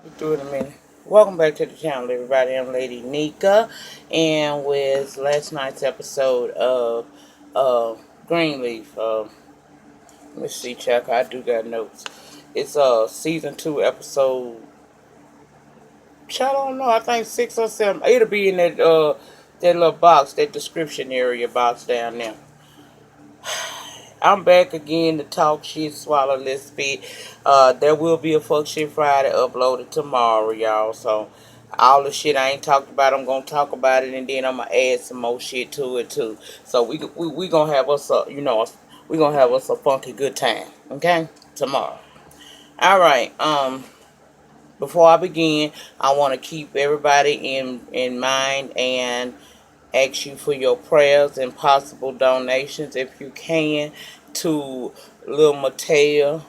Do it in a minute. Welcome back to the channel, everybody. I'm Lady Nika, and with last night's episode of Greenleaf. Let's see, check. I do got notes. It's season 2, episode. I don't know. I think 6 or 7. It'll be in that little box, that description area box down there. I'm back again to talk shit, swallow this spit. There will be a Fuck Shit Friday uploaded tomorrow, y'all. So all the shit I ain't talked about, I'm gonna talk about it, and then I'm gonna add some more shit to it too. So we gonna have us we gonna have us a funky good time, okay? Tomorrow. All right. Before I begin, I want to keep everybody in mind and ask you for your prayers and possible donations if you can to little Mattea,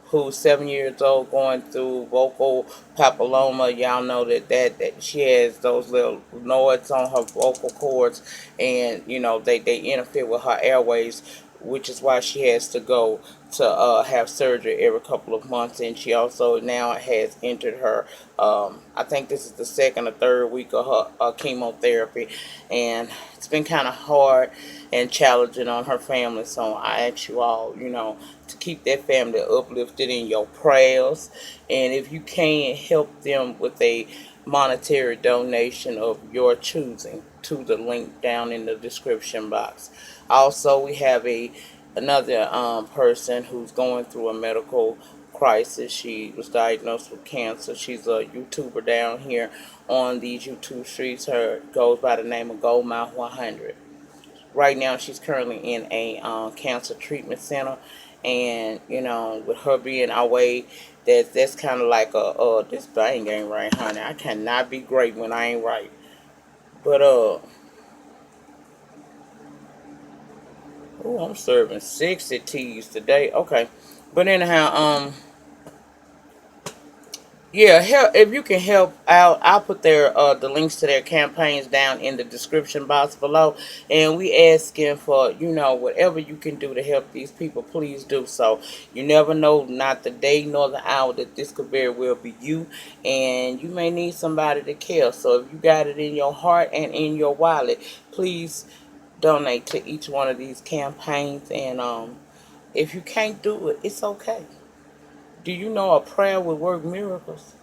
who's 7 years old, going through vocal papilloma. Y'all know that she has those little nodes on her vocal cords, and they interfere with her airways, which is why she has to go to have surgery every couple of months. And she also now has entered her, I think this is the second or third week of her chemotherapy, and it's been kind of hard and challenging on her family. So I ask you all, to keep that family uplifted in your prayers, and if you can, help them with a monetary donation of your choosing to the link down in the description box. Also, we have another person who's going through a medical crisis. She was diagnosed with cancer. She's a YouTuber down here on these YouTube streets. Her goes by the name of Goldmouth 100. Right now, she's currently in a cancer treatment center, and with her being away, that's kind of like this bang ain't right, honey. I cannot be great when I ain't right. But oh, I'm serving 60 teas today. Okay. But anyhow, yeah, if you can help out, I'll put the links to their campaigns down in the description box below. And we asking for, whatever you can do to help these people, please do so. You never know, not the day nor the hour that this could very well be you. And you may need somebody to care. So if you got it in your heart and in your wallet, please donate to each one of these campaigns. And if you can't do it, it's okay. Do you know a prayer will work miracles?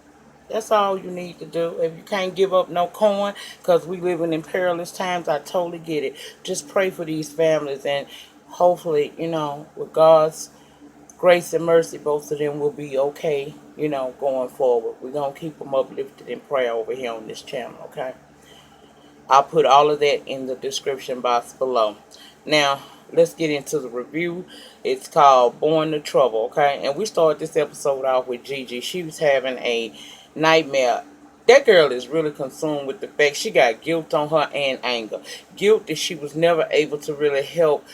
That's all you need to do. If you can't give up no coin, because we living in perilous times, I totally get it. Just pray for these families, and hopefully, with God's grace and mercy, both of them will be okay, going forward. We're going to keep them uplifted in prayer over here on this channel, okay? I'll put all of that in the description box below. Now, let's get into the review. It's called Born to Trouble, okay? And we started this episode off with Gigi. She was having a nightmare. That girl is really consumed with the fact she got guilt on her and anger. Guilt that she was never able to really help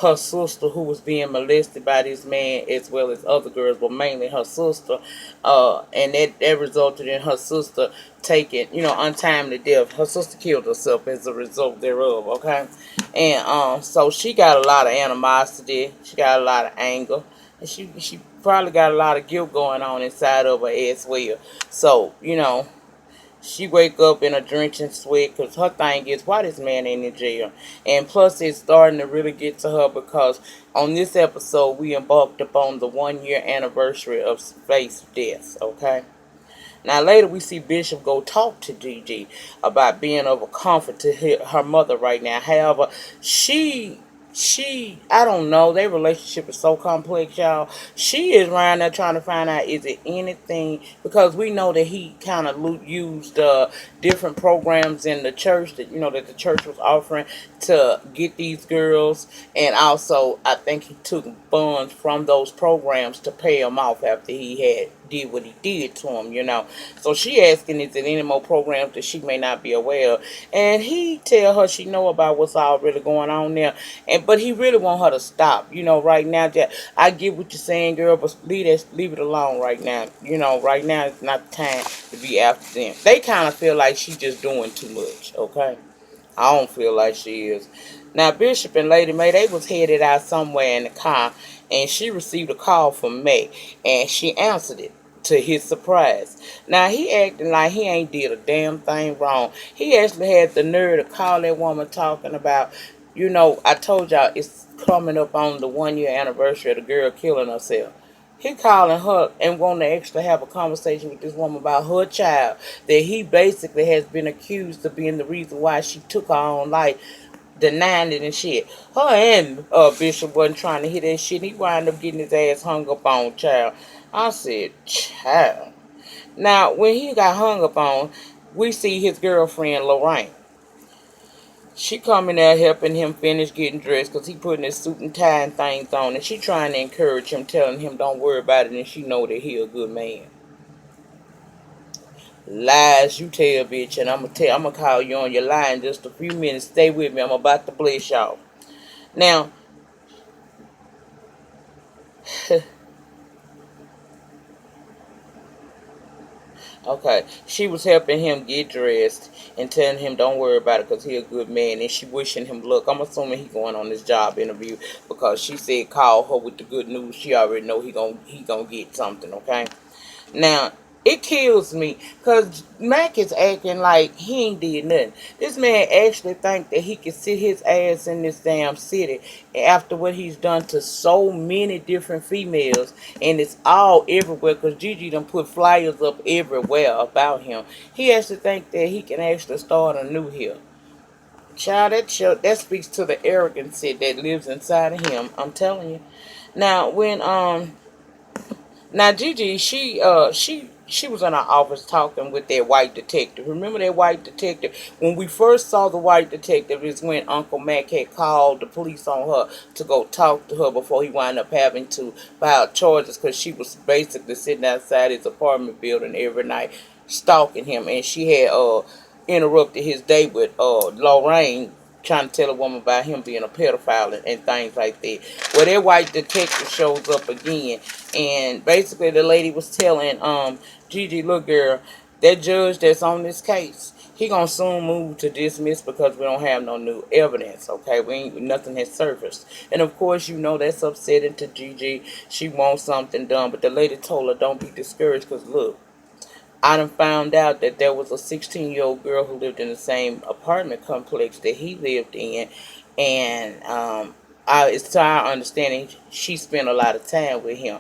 her sister, who was being molested by this man, as well as other girls, but mainly her sister. And that resulted in her sister taking, untimely death. Her sister killed herself as a result thereof, okay? And so she got a lot of animosity. She got a lot of anger. And she probably got a lot of guilt going on inside of her as well. So, she wake up in a drenching sweat because her thing is, why this man ain't in jail? And plus, it's starting to really get to her because on this episode, we embarked upon the 1 year anniversary of Faith's death, okay? Now, later we see Bishop go talk to Gigi about being of a comfort to her mother right now. However, I don't know. Their relationship is so complex, y'all. She is around there trying to find out, is it anything, because we know that he kind of used different programs in the church that the church was offering to get these girls, and also I think he took funds from those programs to pay them off after he had did what he did to him. So she asking, is there any more programs that she may not be aware of? And he tell her she know about what's all really going on there, but he really want her to stop. Right now, I get what you're saying, girl, but leave it alone right now. Right now it's not the time to be after them. They kind of feel like she's just doing too much, okay? I don't feel like she is. Now, Bishop and Lady Mae, they was headed out somewhere in the car, and she received a call from May, and she answered it to his surprise. Now, he acting like he ain't did a damn thing wrong. He actually had the nerve to call that woman talking about, I told y'all it's coming up on the 1 year anniversary of the girl killing herself. He calling her and wanting to actually have a conversation with this woman about her child that he basically has been accused of being the reason why she took her own life, denying it and shit. Her and Bishop wasn't trying to hear that shit. He wound up getting his ass hung up on, child. I said, child. Now, when he got hung up on, we see his girlfriend, Lorraine. She coming there helping him finish getting dressed because he putting his suit and tie and things on. And she trying to encourage him, telling him don't worry about it. And she know that he a good man. Lies you tell, bitch. And I'm going to call you on your lie in just a few minutes. Stay with me. I'm about to bless y'all. Now, okay, she was helping him get dressed and telling him don't worry about it because he a good man, and she wishing him luck. I'm assuming he going on this job interview because she said call her with the good news. She already know he gonna get something. Okay, now it kills me because Mac is acting like he ain't did nothing. This man actually think that he can sit his ass in this damn city after what he's done to so many different females, and it's all everywhere because Gigi done put flyers up everywhere about him. He actually think that he can actually start anew here. Child, that speaks to the arrogance that lives inside of him. I'm telling you. Now now Gigi, she was in our office talking with that white detective. Remember that white detective? When we first saw the white detective is when Uncle Mac had called the police on her to go talk to her before he wound up having to file charges because she was basically sitting outside his apartment building every night stalking him, and she had interrupted his day with Lorraine trying to tell a woman about him being a pedophile and things like that. Well, that white detective shows up again, and basically the lady was telling Gigi, look girl, that judge that's on this case, he gonna soon move to dismiss because we don't have no new evidence. Okay, nothing has surfaced, and of course that's upsetting to Gigi. She wants something done, but the lady told her don't be discouraged because look, I done found out that there was a 16-year-old girl who lived in the same apartment complex that he lived in, and it's to our understanding she spent a lot of time with him.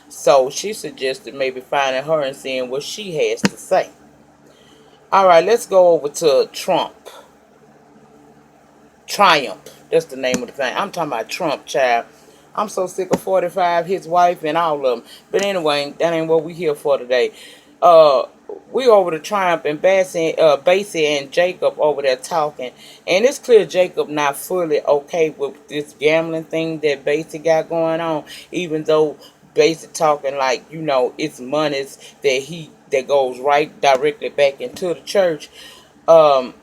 So she suggested maybe finding her and seeing what she has to say. All right, let's go over to Triumph. That's the name of the thing. I'm talking about Trump, child. I'm so sick of 45, his wife, and all of them. But anyway, that ain't what we here for today. Uh, we over to Triumph and Basie and Jacob over there talking. And it's clear Jacob not fully okay with this gambling thing that Basie got going on. Even though Basie talking like, it's monies that goes right directly back into the church. Um...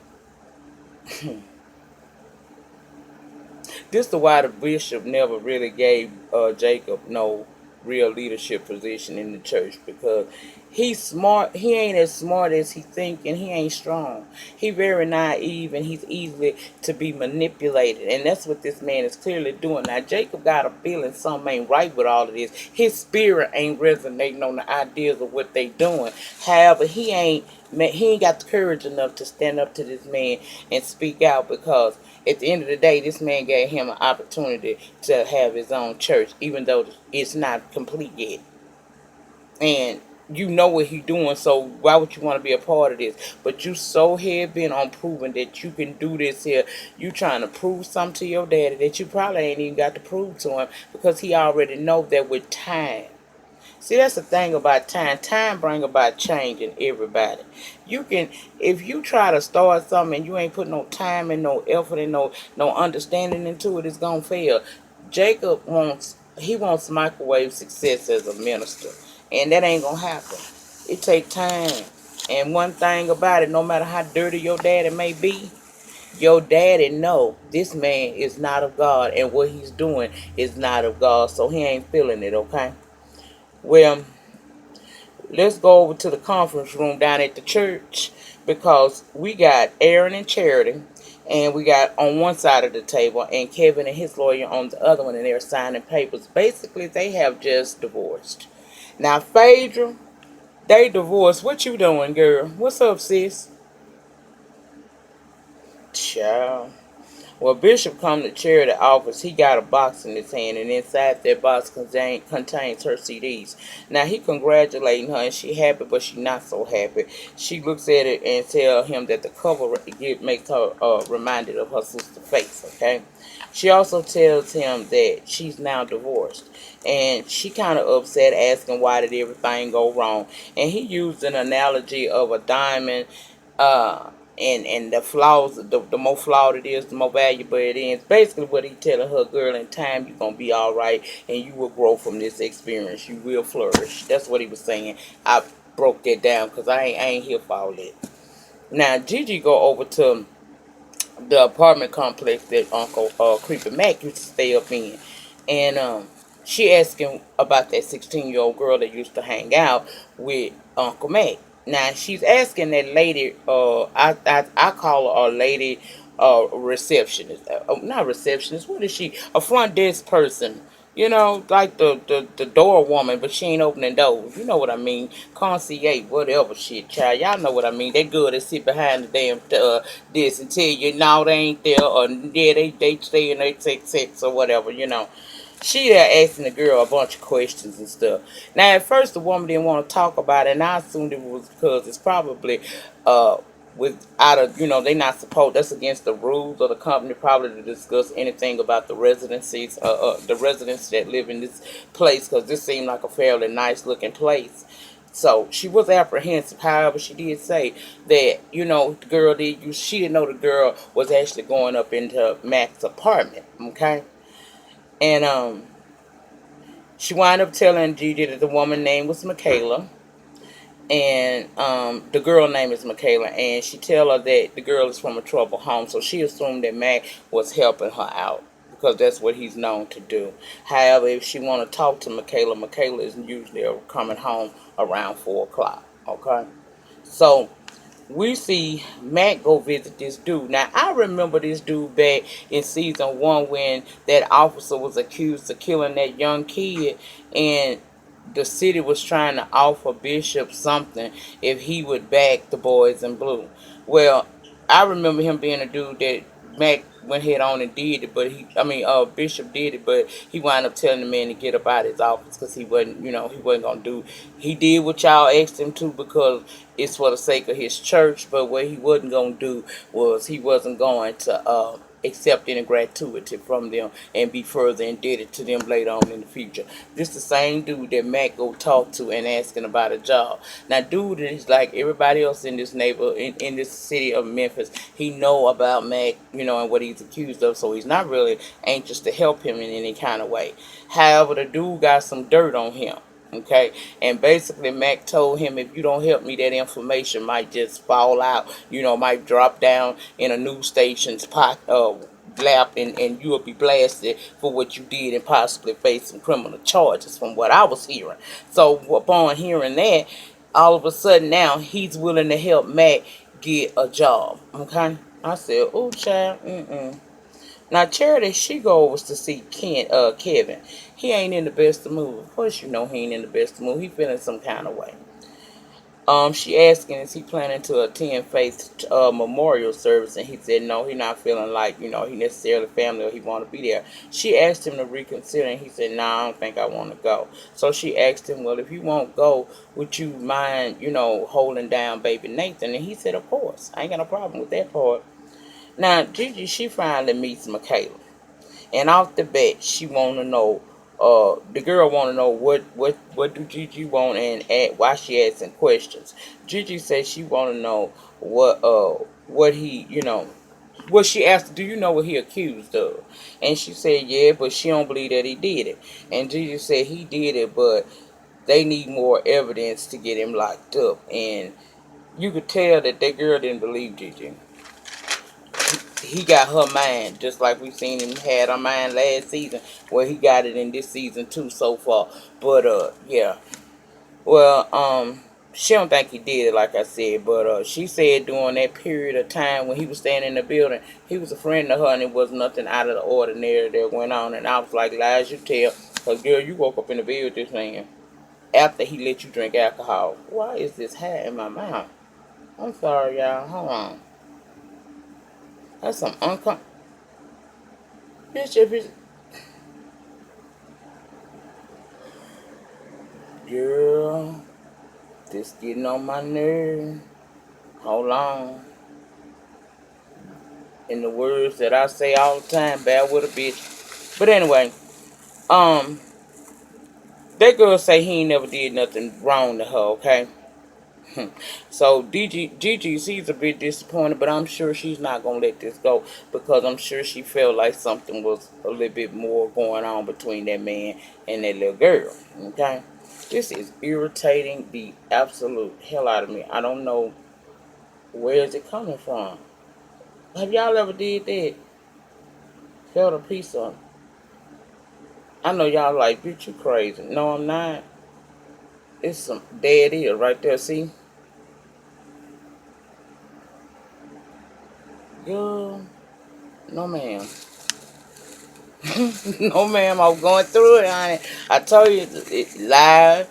This is why the bishop never really gave Jacob no real leadership position in the church, because he's smart. He ain't as smart as he think, and he ain't strong. He very naive, and he's easily to be manipulated, and that's what this man is clearly doing. Now Jacob got a feeling something ain't right with all of this. His spirit ain't resonating on the ideas of what they doing. However, he ain't got the courage enough to stand up to this man and speak out, because at the end of the day, this man gave him an opportunity to have his own church, even though it's not complete yet. And you know what he's doing, so why would you want to be a part of this? But you so head bent on proving that you can do this here. You trying to prove something to your daddy that you probably ain't even got to prove to him, because he already know that with time. See, that's the thing about time. Time bring about change in everybody. You can, if you try to start something and you ain't put no time and no effort and no understanding into it, it's gonna fail. Jacob wants microwave success as a minister, and that ain't gonna happen. It take time. And one thing about it, no matter how dirty your daddy may be, your daddy know this man is not of God, and what he's doing is not of God, so he ain't feeling it. Okay. Well, let's go over to the conference room down at the church, because we got Aaron and Charity, and we got on one side of the table and Kevin and his lawyer on the other one, and they're signing papers. Basically, they have just divorced. Now, Phaedra, They divorced. What you doing, girl? What's up, sis? Ciao. Well, Bishop come to charity office. He got a box in his hand, and inside that box contains her CDs. Now he congratulating her, and she happy, but she not so happy. She looks at it and tell him that the cover makes her reminded of her sister's face. Okay. She also tells him that she's now divorced, and she kind of upset, asking why did everything go wrong. And he used an analogy of a diamond. Uh, and the flaws, the more flawed it is, the more valuable it is. Basically, what he telling her, girl, in time you're gonna be all right, and you will grow from this experience. You will flourish. That's what he was saying. I broke that down because I ain't here for all that. Now Gigi go over to the apartment complex that Uncle Creepy Mac used to stay up in, and she asking about that 16-year-old girl that used to hang out with Uncle Mac. Now she's asking that lady. I call her a lady, receptionist. Not receptionist. What is she? A front desk person. You know, like the door woman, but she ain't opening doors. You know what I mean? Concierge, whatever shit, child. Y'all know what I mean. They good that sit behind the damn this and tell you, no, they ain't there, or yeah, they stay and they take sex or whatever, you know. She there asking the girl a bunch of questions and stuff. Now, at first, the woman didn't want to talk about it, and I assumed it was because it's probably uh, without a, they not supposed, that's against the rules of the company, probably to discuss anything about the residencies, the residents that live in this place, because this seemed like a fairly nice looking place. So she was apprehensive. However, she did say that the girl did. She didn't know the girl was actually going up into Mac's apartment. Okay, and she wound up telling Gigi that the woman name was Michaela, and the girl name is Michaela, and she tell her that the girl is from a troubled home, so she assumed that Mac was helping her out because that's what he's known to do. However, if she want to talk to Michaela, Michaela is usually coming home around 4 o'clock. Okay, so we see Matt go visit this dude. Now, I remember this dude back in season 1 when that officer was accused of killing that young kid, and the city was trying to offer Bishop something if he would back the boys in blue. Well, I remember him being a dude that Mac went head on and did it, but Bishop did it, but he wound up telling the man to get up out of his office because he wasn't gonna do. He did what y'all asked him to because it's for the sake of his church, but what he wasn't gonna do was he wasn't going to accept any gratuity from them and be further indebted to them later on in the future. This the same dude that Mac go talk to and asking about a job. Now, dude is like everybody else in this in this city of Memphis. He know about Mac, and what he's accused of, so he's not really anxious to help him in any kind of way. However, the dude got some dirt on him. Okay, and basically Mac told him, if you don't help me, that information might just fall out, might drop down in a news station's lap, and you'll be blasted for what you did and possibly face some criminal charges, from what I was hearing. So upon hearing that, all of a sudden now he's willing to help Mac get a job. Okay, I said, oh child, Now Charity, she goes to see Kevin. He ain't in the best of mood. Of course you know he ain't in the best of mood. He feeling some kind of way. She asking, is he planning to attend Faith's memorial service, and he said no, he not feeling like he necessarily family or he want to be there. She asked him to reconsider, and he said no, I don't think I want to go. So she asked him, well, if you won't go, would you mind holding down baby Nathan? And he said, of course, I ain't got no problem with that part. Now Gigi, she finally meets Michaela. And off the bat, she want to know, the girl want to know what do Gigi want, and why she asking questions. Gigi says she want to know what he, what she asked, do you know what he accused of? And she said, yeah, but she don't believe that he did it. And Gigi said he did it, but they need more evidence to get him locked up. And you could tell that girl didn't believe Gigi. He got her mind, just like we seen him had her mind last season. Well, he got it in this season too so far. But yeah. Well, she don't think he did it, like I said. But she said during that period of time when he was staying in the building, he was a friend of her, and it was nothing out of the ordinary that went on. And I was like, lies you tell, cause girl, you woke up in the bed with this man. after he let you drink alcohol. Why is this hat in my mouth? I'm sorry, y'all. Hold on. That's some uncomfortable. Bitch, if it's... Girl, this getting on my nerve. Hold on. In the words that I say all the time, bad with a bitch. But anyway, um, that girl say he ain't never did nothing wrong to her, okay? So Gigi, she's a bit disappointed, but I'm sure she's not gonna let this go because I'm sure she felt like something was a little bit more going on between that man and that little girl. Okay, this is irritating the absolute hell out of me. I don't know where is it coming from. Have y'all ever did that? Felt a piece of? I know y'all like, bitch, you crazy. No, I'm not. It's some dead ear right there. See, girl, no ma'am. No, ma'am, I was going through it, honey. I told you it's live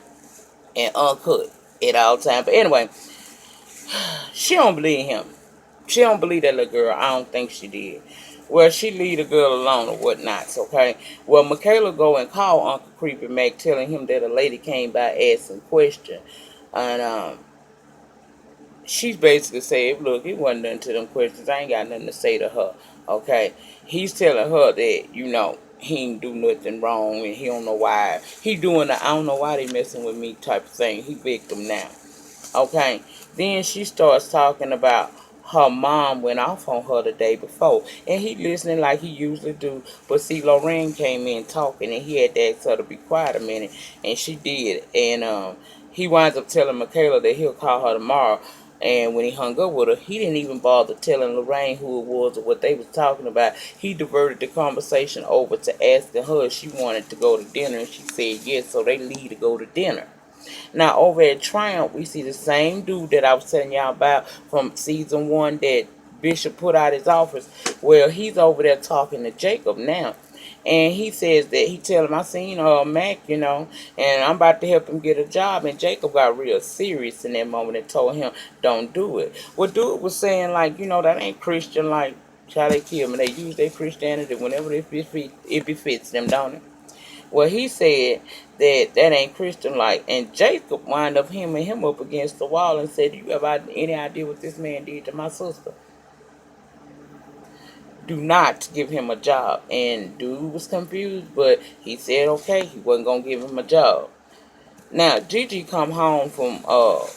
and uncut at all times. But anyway, she don't believe him. She don't believe that little girl. I don't think she did. Well, she leave the girl alone or whatnot, okay? Well, Michaela go and call Uncle Creepy Mac telling him that a lady came by asking question. And she's basically saying, look, it wasn't nothing to them questions. I ain't got nothing to say to her. Okay. He's telling her that, he ain't do nothing wrong and he don't know why. He doing the I don't know why they messing with me type of thing. He victim now. Okay. Then she starts talking about her mom went off on her the day before. And he listening like he usually do. But see, Lorraine came in talking and he had to ask her to be quiet a minute. And she did. And he winds up telling Michaela that he'll call her tomorrow. And when he hung up with her, he didn't even bother telling Lorraine who it was or what they was talking about. He diverted the conversation over to asking her if she wanted to go to dinner. And she said yes, so they leave to go to dinner. Now, over at Triumph, we see the same dude that I was telling y'all about from season 1 that Bishop put out his office. Well, he's over there talking to Jacob now. And he says that he tell him, I seen Mac, and I'm about to help him get a job. And Jacob got real serious in that moment and told him, don't do it. Well, dude was saying, like, that ain't Christian, like, child, they kill me. They use their Christianity whenever it befits them, don't it? Well, he said that ain't Christian like, and Jacob wound up him up against the wall and said, "You have any idea what this man did to my sister? Do not give him a job." And dude was confused, but he said okay, he wasn't gonna give him a job. Now Gigi come home from a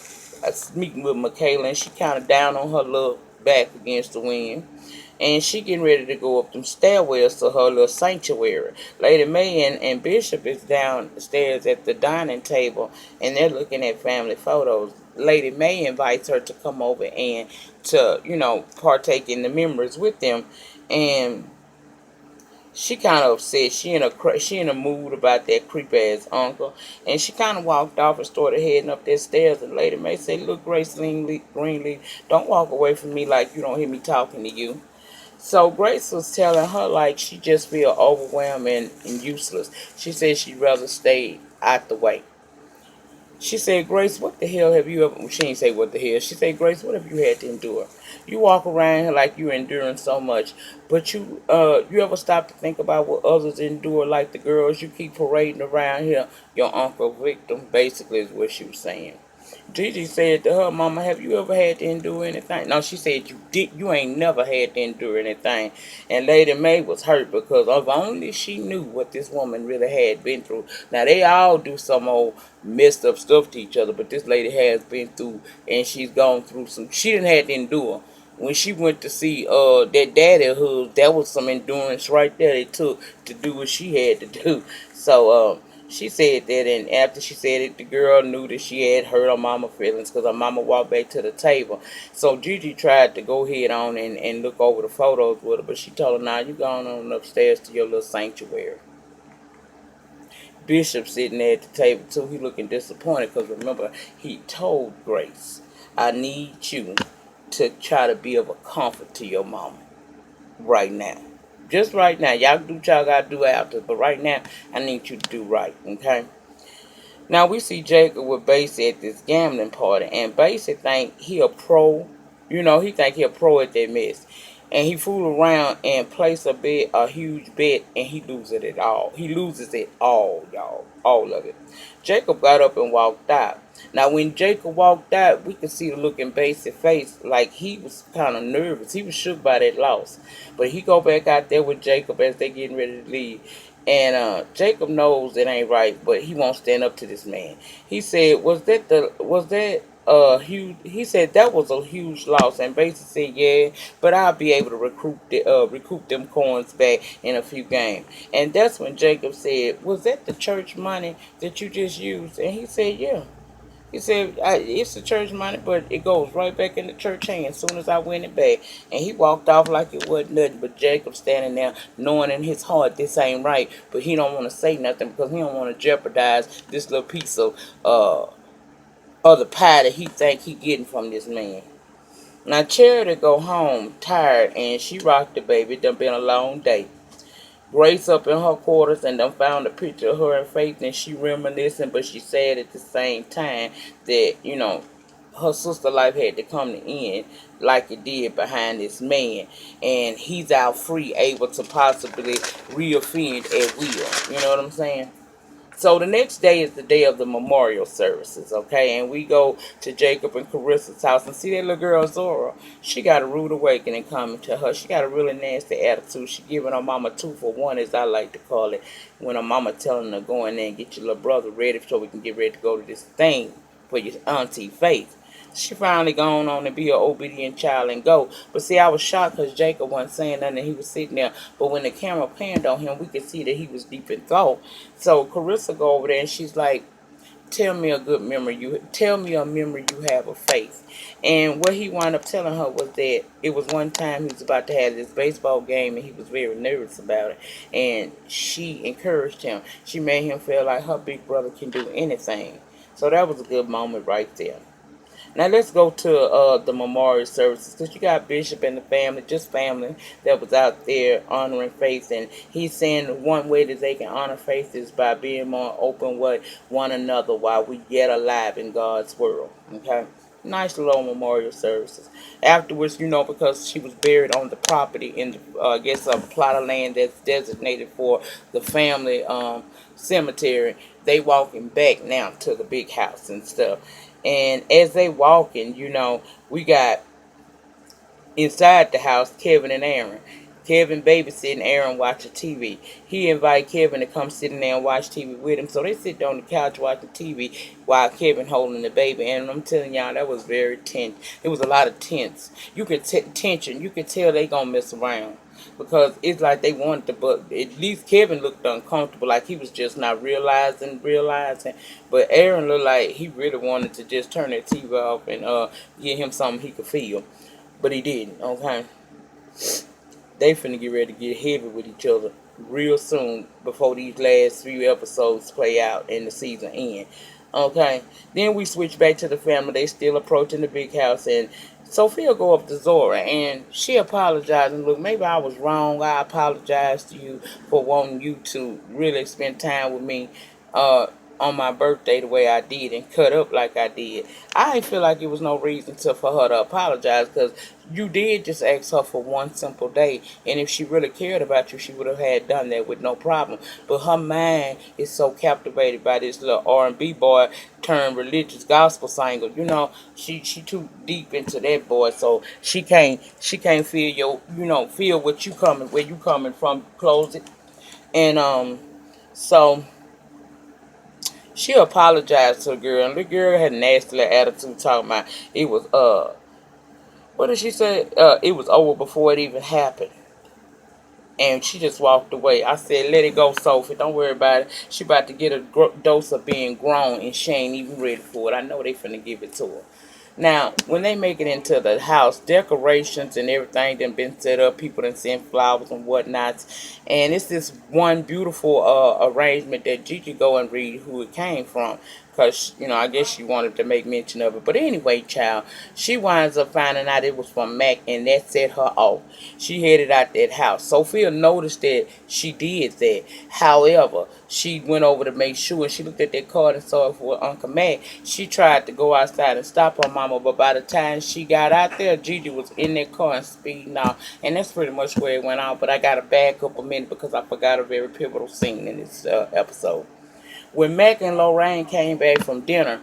meeting with Michaela, and she kind of down on her little back against the wind. And she getting ready to go up them stairwells to her little sanctuary. Lady May and Bishop is downstairs at the dining table, and they're looking at family photos. Lady May invites her to come over and to, partake in the memories with them. And she kind of upset. She in a mood about that creep ass uncle, and she kind of walked off and started heading up that stairs. And Lady May said, "Look, Grace Greenleaf, don't walk away from me like you don't hear me talking to you." So Grace was telling her like she just feel overwhelmed and useless. She said she'd rather stay out the way. She said, Grace, what the hell have you ever... Well, she didn't say what the hell. She said, Grace, what have you had to endure? You walk around here like you're enduring so much, but you ever stop to think about what others endure, like the girls you keep parading around here, your uncle victim, basically is what she was saying. Gigi said to her, Mama, have you ever had to endure anything? No, she said you ain't never had to endure anything. And Lady May was hurt because if only she knew what this woman really had been through. Now, they all do some old messed up stuff to each other, but this lady has been through, and she's gone through some... She didn't have to endure. When she went to see that daddy of hers, that was some endurance right there it took to do what she had to do. So, she said that, and after she said it, the girl knew that she had hurt her mama feelings because her mama walked back to the table. So Gigi tried to go ahead on and look over the photos with her, but she told her, nah, you going on upstairs to your little sanctuary. Bishop sitting there at the table too, he looking disappointed because remember, he told Grace, I need you to try to be of a comfort to your mama right now. Just right now. Y'all do what y'all gotta do after, but right now, I need you to do right, okay? Now we see Jacob with Basie at this gambling party, and Basie think he a pro. He think he a pro at that mess, and he fool around and place a huge bet, and he loses it all. He loses it all, y'all, all of it. Jacob got up and walked out. Now, when Jacob walked out, we could see the look in Basie's face, like he was kind of nervous. He was shook by that loss, but he go back out there with Jacob as they getting ready to leave. And Jacob knows it ain't right, but he won't stand up to this man. He said, was that huge?" He said that was a huge loss, and basically said, "Yeah, but I'll be able to recoup them coins back in a few games." And that's when Jacob said, "Was that the church money that you just used?" And he said, "Yeah." He said, "It's the church money, but it goes right back in the church hand as soon as I win it back." And he walked off like it wasn't nothing. But Jacob standing there, knowing in his heart this ain't right, but he don't want to say nothing because he don't want to jeopardize this little piece of the pie that he think he getting from this man. Now Charity go home tired, and she rocked the baby. It done been a long day. Grace up in her quarters and done found a picture of her and Faith, and she reminiscing, but she said at the same time that, her sister life had to come to end like it did behind this man, and he's out free, able to possibly reoffend at will. You know what I'm saying? So the next day is the day of the memorial services, okay? And we go to Jacob and Carissa's house and see that little girl Zora. She got a rude awakening coming to her. She got a really nasty attitude. She giving her mama 2 for 1, as I like to call it, when her mama telling her go in there and get your little brother ready so we can get ready to go to this thing for your auntie Faith. She finally gone on to be an obedient child and go. But see, I was shocked because Jacob wasn't saying nothing. He was sitting there. But when the camera panned on him, we could see that he was deep in thought. So Carissa go over there and she's like, tell me a memory you have of Faith. And what he wound up telling her was that it was one time he was about to have this baseball game and he was very nervous about it. And she encouraged him. She made him feel like her big brother can do anything. So that was a good moment right there. Now let's go to the memorial services, because you got Bishop and the family, just family, that was out there honoring faith, and he's saying one way that they can honor faith is by being more open with one another while we yet alive in God's world. Okay, nice little memorial services. Afterwards, because she was buried on the property in I guess a plot of land that's designated for the family cemetery. They walking back now to the big house and stuff. And as they walking, we got inside the house Kevin and Aaron. Kevin babysitting, Aaron watching TV. He invite Kevin to come sit in there and watch TV with him. So they sit on the couch watching TV while Kevin holding the baby. And I'm telling y'all, that was very tense. It was a lot of tense. You could tension. You could tell they gonna mess around, because it's like they wanted to, but at least Kevin looked uncomfortable, like he was just not realizing. But Aaron looked like he really wanted to just turn that TV off and give him something he could feel, but he didn't. Okay, they finna get ready to get heavy with each other real soon before these last 3 episodes play out and the season end. Okay, then we switch back to the family. They still approaching the big house, and Sophia go up to Zora and she apologized and look, maybe I was wrong. I apologize to you for wanting you to really spend time with me uh on my birthday the way I did and cut up like I did. I didn't feel like it was no reason for her to apologize, because you did just ask her for one simple day, and if she really cared about you, she would have had done that with no problem. But her mind is so captivated by this little R&B boy turned religious gospel singer. She too deep into that boy, so she can't feel feel what you coming where you coming from. Close it. And so she apologized to the girl, and the girl had a nasty little attitude talking about it was what did she say? It was over before it even happened. And she just walked away. I said, let it go, Sophie. Don't worry about it. She about to get a dose of being grown, and she ain't even ready for it. I know they finna give it to her. Now, when they make it into the house, decorations and everything done been set up. People done sent flowers and whatnots. And it's this one beautiful arrangement that Gigi go and read who it came from. because, you know, I guess she wanted to make mention of it. But anyway, child, she winds up finding out it was from Mac, and that set her off. She headed out that house. Sophia noticed that she did that. However, she went over to make sure, and she looked at that card and saw it for Uncle Mac. She tried to go outside and stop her mama, but by the time she got out there, Gigi was in that car and speeding off. And that's pretty much where it went out. But I got to back up a minute because I forgot a very pivotal scene in this episode. When Mac and Lorraine came back from dinner,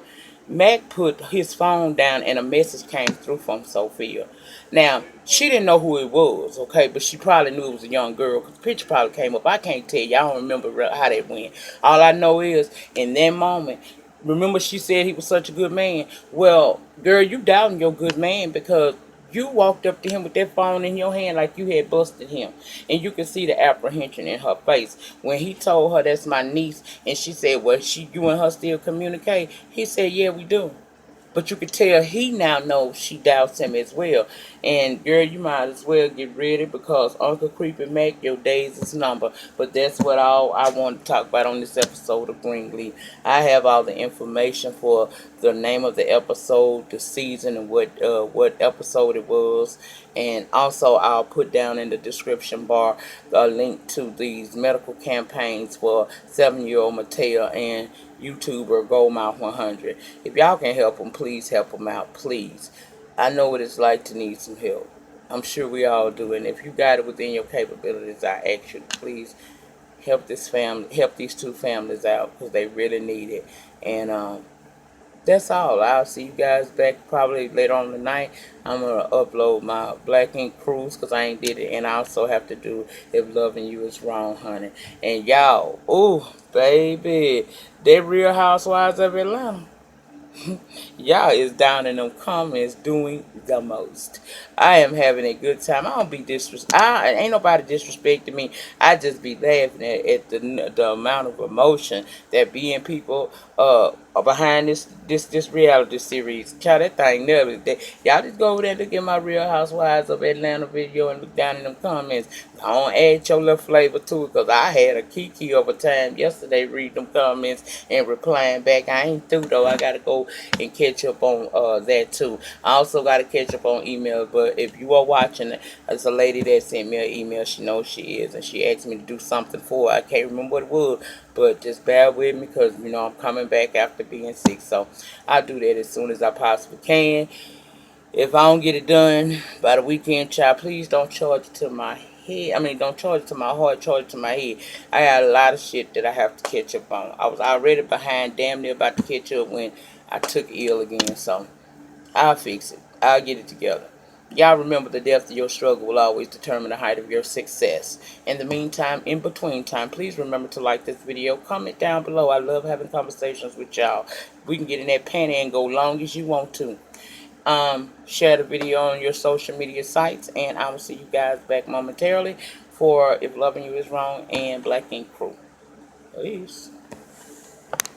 Mac put his phone down and a message came through from Sophia. Now, she didn't know who it was, okay, but she probably knew it was a young girl because the picture probably came up. I can't tell you. I don't remember how that went. All I know is, in that moment, remember she said he was such a good man? Well, girl, you doubting your good man because you walked up to him with that phone in your hand like you had busted him. And you could see the apprehension in her face. When he told her that's my niece, and she said, well, you and her still communicate? He said, yeah, we do. But you could tell he now knows she doubts him as well. And girl, you might as well get ready because Uncle Creepy Mac, your days is numbered. But that's what all I want to talk about on this episode of Greenleaf. I have all the information for the name of the episode, the season, and what episode it was. And also I'll put down in the description bar a link to these medical campaigns for 7-year-old Mateo and YouTuber Goldmouth 100. If y'all can help them, please help them out, please. I know what it's like to need some help. I'm sure we all do, and if you got it within your capabilities, I ask you to please help these two families out because they really need it. And that's all. I'll see you guys back probably later on tonight. I'm going to upload my Black Ink Cruise because I ain't did it. And I also have to do If Loving You Is Wrong, Honey. And y'all, ooh, baby, that Real Housewives of Atlanta. Y'all is down in them comments doing the most. I am having a good time. I don't be ain't nobody disrespecting me. I just be laughing at the amount of emotion that be in people behind this reality series. Child, that thing never. Y'all just go over there and look at my Real Housewives of Atlanta video and look down in them comments. I don't add your little flavor to it because I had a kiki over time yesterday reading them comments and replying back. I ain't through though. I gotta go and catch up on that too. I also gotta catch up on email. But if you are watching, there's a lady that sent me an email. She knows she is, and she asked me to do something for her. I can't remember what it was, but just bear with me because you know I'm coming back after being sick. So I'll do that as soon as I possibly can. If I don't get it done by the weekend, child, please don't charge it to my head. I mean, don't charge it to my heart, charge it to my head. I got a lot of shit that I have to catch up on. I was already behind, damn near about to catch up when I took ill again. So I'll fix it. I'll get it together. Y'all remember the depth of your struggle will always determine the height of your success. In the meantime, in between time, please remember to like this video. Comment down below. I love having conversations with y'all. We can get in that panty and go long as you want to. Share the video on your social media sites, and I will see you guys back momentarily for If Loving You Is Wrong and Black Ink Crew. Peace.